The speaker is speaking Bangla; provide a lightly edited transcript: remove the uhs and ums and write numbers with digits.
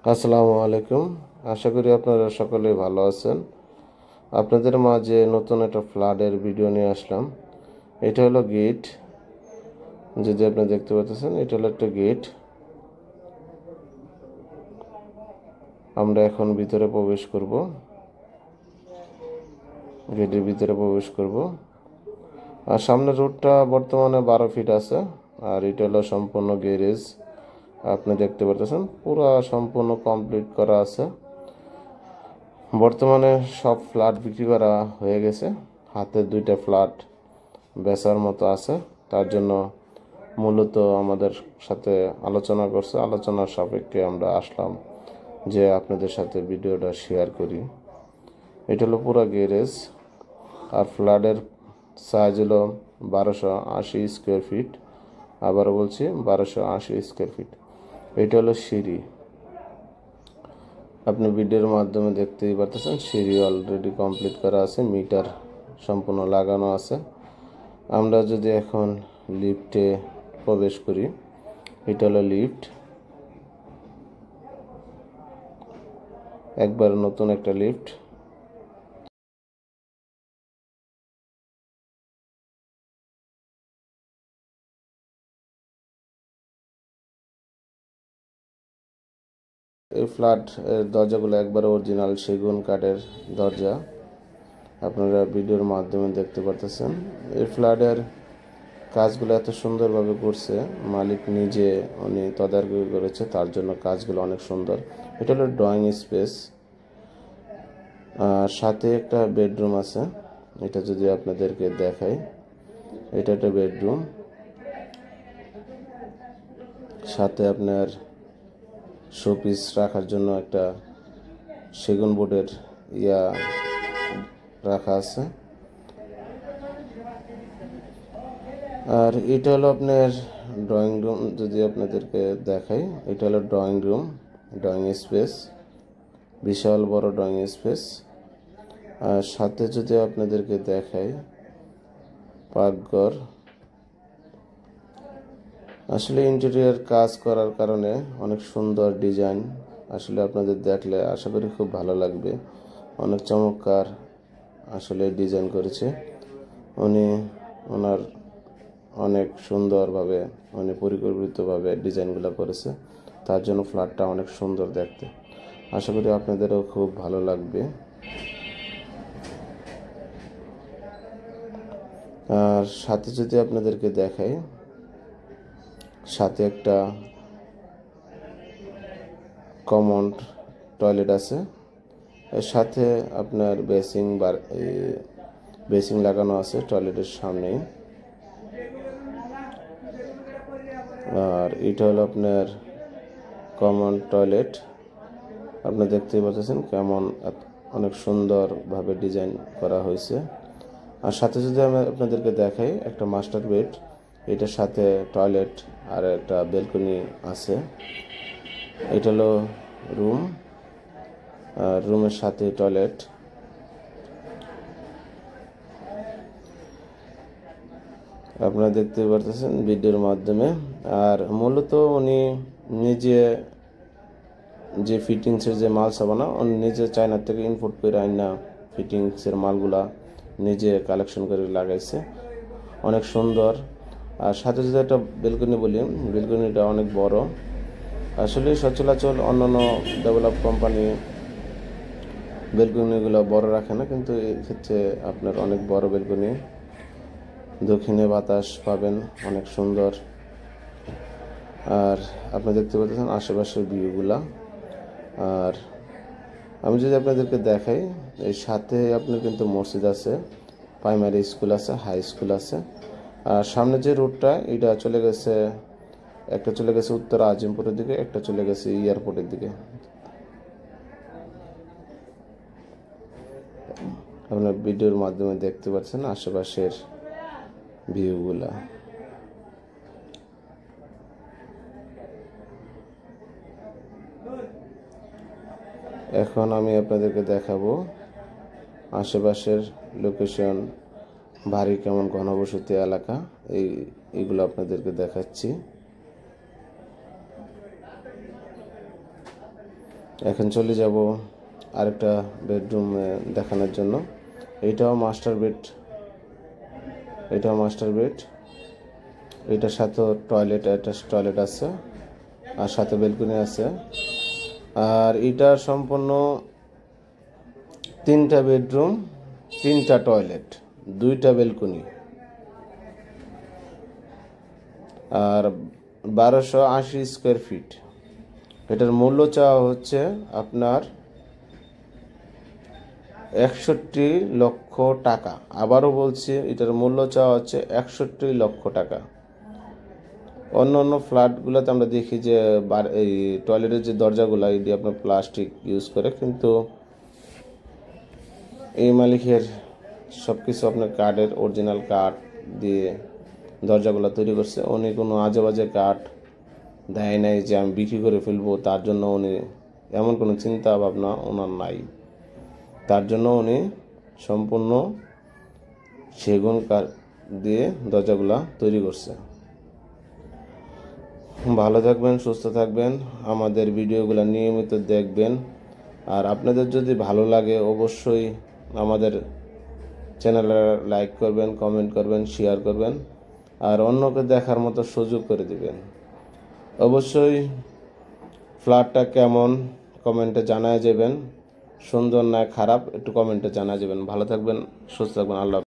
আসসালামু আলাইকুম। আশা করি আপনারা সকলেই ভালো আছেন। আপনাদের মাঝে নতুন একটা ফ্ল্যাটের ভিডিও নিয়ে আসলাম। এটা হলো গেট, যদি আপনি দেখতে পাচ্ছেন এটা হলো একটা গেট। আমরা এখন ভিতরে প্রবেশ করব, গেটের ভিতরে প্রবেশ করব। আর সামনের রোডটা বর্তমানে 12 ফিট আছে। আর এটা হলো সম্পূর্ণ গ্যারেজ। আপনি দেখতে পাচ্ছেন পুরো সম্পূর্ণ কমপ্লিট করা আছে। বর্তমানে সব ফ্ল্যাট বিক্রি করা হয়ে গেছে, হাতে 2টা ফ্ল্যাট বেচার মতো আছে। তার জন্য মূলত আমাদের সাথে আলোচনা করছে, আলোচনার সাপেক্ষে আমরা আসলাম যে আপনাদের সাথে ভিডিওটা শেয়ার করি। এটা হলো পুরো গ্যারেজ। আর ফ্ল্যাটের সাইজ হলো 1280 স্কোয়ার ফিট। আবারও বলছি 1280 স্কোয়ার ফিট। এটা হলো সিঁড়ি, আপনি ভিডিওর মাধ্যমে দেখতেই পাচ্ছেন। সিঁড়ি অলরেডি কমপ্লিট করা আছে, মিটার সম্পূর্ণ লাগানো আছে। আমরা যদি এখন লিফটে প্রবেশ করি, এটা হলো লিফট, একবার নতুন একটা লিফট। এই ফ্ল্যাট দরজাগুলো একবার অরিজিনাল সেগুন কাঠের দরজা, আপনারা ভিডিওর মাধ্যমে দেখতে পারতেছেন। এই ফ্ল্যাটের কাজগুলো এত সুন্দরভাবে করছে, মালিক নিজে উনি তদারকি করেছে, তার জন্য কাজগুলো অনেক সুন্দর। এটা হলো ড্রয়িং স্পেস, আর সাথে একটা বেডরুম আছে। এটা যদি আপনাদেরকে দেখাই, এটা একটা বেডরুম, সাথে আপনার শোপিস রাখার জন্য একটা সেগুন বোর্ডের রাখা আছে। আর এটা হলো আপনার ড্রয়িং রুম, যদি আপনাদেরকে দেখাই, এটা হলো ড্রয়িং রুম, ড্রয়িং স্পেস, বিশাল বড় ড্রয়িং স্পেস। আর সাথে যদি আপনাদেরকে দেখাই পাকঘর। আসলে ইন্টেরিয়র কাজ করার কারণে অনেক সুন্দর ডিজাইন, আসলে আপনাদের দেখলে আশা করি খুব ভালো লাগবে। অনেক চমৎকার আসলে ডিজাইন করেছে উনি, ওনার অনেক সুন্দরভাবে উনি পরিকল্পিতভাবে ডিজাইনগুলো করেছে, তার জন্য ফ্ল্যাটটা অনেক সুন্দর দেখতে। আশা করি আপনাদেরও খুব ভালো লাগবে। আর সাথে যদি আপনাদেরকে দেখাই, সাথে একটা কমন টয়লেট আছে, এর সাথে আপনার বেসিং লাগানো আছে টয়লেটের সামনেই। আর এটা হলো আপনার কমন টয়লেট, আপনি দেখতেই পাচ্ছেন কেমন অনেক সুন্দরভাবে ডিজাইন করা হয়েছে। আর সাথে যদি আমি আপনাদেরকে দেখাই একটা মাস্টার বেড, এটার সাথে টয়লেট আর একটা ব্যালকনি আছে। এটা হলো রুম, আর রুমের সাথে টয়লেট। আপনারা দেখতে পারতেছেন ভিডিওর মাধ্যমে। আর মূলত উনি নিজে যে ফিটিংসের যে মাল সাবানা উনি নিজে চায়না থেকে ইম্পোর্ট করে আইনা ফিটিংসের মালগুলা নিজে কালেকশন করে লাগাইছে, অনেক সুন্দর। আর সাথে যদি একটা বেলকনি বলি, বেলকনিটা অনেক বড়। আসলে সচরাচর অন্যান্য ডেভেলপ কোম্পানি বেলকনিগুলো বড় রাখে না, কিন্তু এই ক্ষেত্রে আপনার অনেক বড় বেলকনি, দক্ষিণে বাতাস পাবেন, অনেক সুন্দর। আর আপনি দেখতে পাচ্ছেন আশেপাশের ভিউগুলা। আর আমি যদি আপনাদেরকে দেখাই, এই সাথে আপনার কিন্তু মসজিদ আছে, প্রাইমারি স্কুল আছে, হাই স্কুল আছে। আর সামনে যে রোডটা এটা চলে গেছে, একটা চলে গেছে উত্তর আজিমপুরের দিকে, একটা চলে গেছে এয়ারপোর্টের দিকে। আপনার ভিডিওর মাধ্যমে দেখতে পাচ্ছেন আশেপাশের ভিউগুলা। এখন আমি আপনাদেরকে দেখাবো আশেপাশের লোকেশন, বাড়ি কেমন, ঘনবসতি এলাকা, এইগুলো আপনাদেরকে দেখাচ্ছি। এখন চলে যাব আরেকটা বেডরুম দেখানোর জন্য। এটাও মাস্টার বেড, এটার সাথে টয়লেট আছে আর সাথে বেলকনি আছে। আর এটা সম্পূর্ণ 3টা বেডরুম, 3টা টয়লেট, 2টা বেলকনি, আর 1280 স্কোয়ার ফিট। এটার মূল্য চাওয়া হচ্ছে আপনার 61 লক্ষ টাকা। আবারও বলছি, এটার মূল্য চাওয়া হচ্ছে 61 লক্ষ টাকা। অন্য অন্য ফ্ল্যাটগুলোতে আমরা দেখি যে এই টয়লেটের যে দরজাগুলো এটি আপনার প্লাস্টিক ইউজ করে, কিন্তু এই মালিকের সব কিছু আপনার কাঠের, অরিজিনাল কাঠ দিয়ে দরজাগুলো তৈরি করছে। উনি কোনো আজে বাজে কাঠ দেয় নাই যে আমি বিক্রি করে ফেলবো, তার জন্য উনি এমন কোনো চিন্তা ভাবনা ওনার নাই। তার জন্য উনি সম্পূর্ণ সেগুন কাঠ দিয়ে দরজাগুলা তৈরি করছে। ভালো থাকবেন, সুস্থ থাকবেন, আমাদের ভিডিওগুলো নিয়মিত দেখবেন। আর আপনাদের যদি ভালো লাগে অবশ্যই আমাদের চ্যানেলে লাইক করবেন, কমেন্ট করবেন, শেয়ার করবেন, আর অন্যকে দেখার মতো সুযোগ করে দিবেন। অবশ্যই ফ্ল্যাটটা কেমন কমেন্টে জানায় যাবেন, সুন্দর না খারাপ একটু কমেন্টে জানায় যাবেন। ভালো থাকবেন, সুস্থ থাকবেন, আল্লাহ।